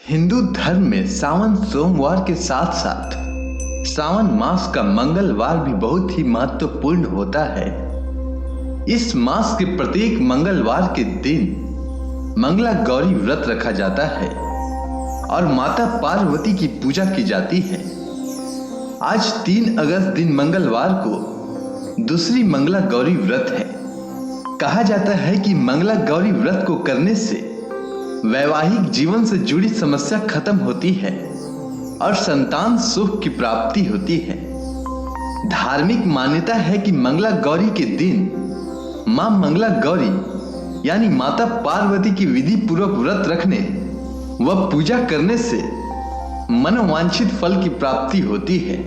हिंदू धर्म में सावन सोमवार के साथ साथ सावन मास का मंगलवार भी बहुत ही महत्वपूर्ण होता है। इस मास के प्रत्येक मंगलवार के दिन मंगला गौरी व्रत रखा जाता है और माता पार्वती की पूजा की जाती है। आज 3 अगस्त दिन मंगलवार को दूसरी मंगला गौरी व्रत है। कहा जाता है कि मंगला गौरी व्रत को करने से वैवाहिक जीवन से जुड़ी समस्या खत्म होती है और संतान सुख की प्राप्ति होती है। धार्मिक मान्यता है कि मंगला गौरी के दिन मां मंगला गौरी यानी माता पार्वती की विधि पूर्वक व्रत रखने व पूजा करने से मनोवांछित फल की प्राप्ति होती है।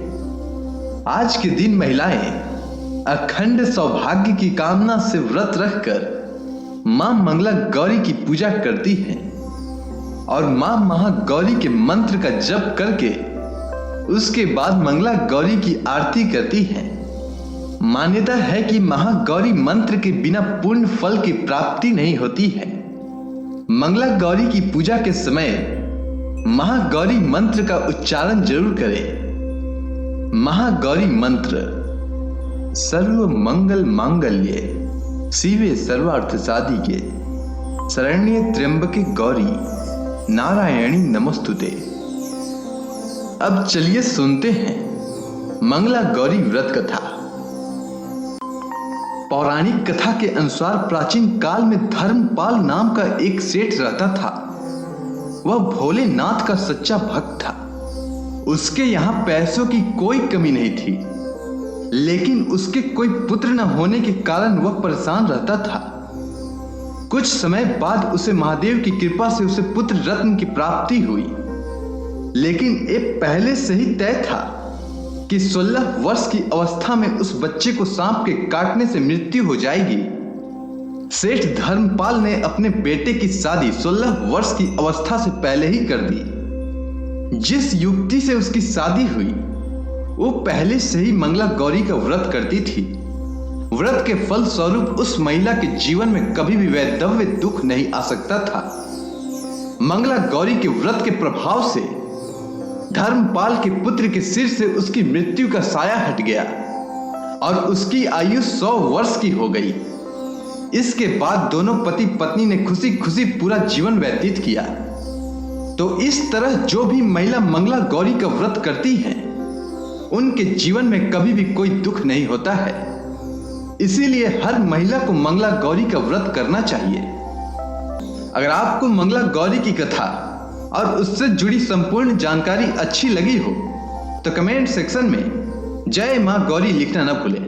आज के दिन महिलाएं अखंड सौभाग्य की कामना से व्रत रखकर मां मंगला गौरी की पूजा करती हैं और मां महागौरी के मंत्र का जप करके उसके बाद मंगला गौरी की आरती करती हैं। मान्यता है कि महागौरी मंत्र के बिना पूर्ण फल की प्राप्ति नहीं होती है। मंगला गौरी की पूजा के समय महागौरी मंत्र का उच्चारण जरूर करें। महागौरी मंत्र सर्व मंगल मांगल्ये शिवे सर्वार्थ साधिके शरण्ये त्र्यंबके गौरी नारायणी नमस्तुते। अब चलिए सुनते हैं मंगला गौरी व्रत कथा। पौराणिक कथा के अनुसार प्राचीन काल में धर्मपाल नाम का एक सेठ रहता था। वह भोलेनाथ का सच्चा भक्त था। उसके यहां पैसों की कोई कमी नहीं थी, लेकिन उसके कोई पुत्र न होने के कारण वह परेशान रहता था। कुछ समय बाद उसे महादेव की कृपा से उसे पुत्र रत्न की प्राप्ति हुई, लेकिन ये पहले से ही तय था कि 16 वर्ष की अवस्था में उस बच्चे को सांप के काटने से मृत्यु हो जाएगी। सेठ धर्मपाल ने अपने बेटे की शादी 16 वर्ष की अवस्था से पहले ही कर दी। जिस युवती से उसकी शादी हुई वो पहले से ही मंगला गौरी का व्रत करती थी। व्रत के फल स्वरूप उस महिला के जीवन में कभी भी वैधव्य दुख नहीं आ सकता था। मंगला गौरी के व्रत के प्रभाव से धर्मपाल के पुत्र के सिर से उसकी मृत्यु का साया हट गया और उसकी आयु 100 वर्ष की हो गई। इसके बाद दोनों पति पत्नी ने खुशी खुशी पूरा जीवन व्यतीत किया। तो इस तरह जो भी महिला मंगला गौरी का व्रत करती हैं उनके जीवन में कभी भी कोई दुख नहीं होता है। इसीलिए हर महिला को मंगला गौरी का व्रत करना चाहिए। अगर आपको मंगला गौरी की कथा और उससे जुड़ी संपूर्ण जानकारी अच्छी लगी हो तो कमेंट सेक्शन में जय मां गौरी लिखना न भूलें।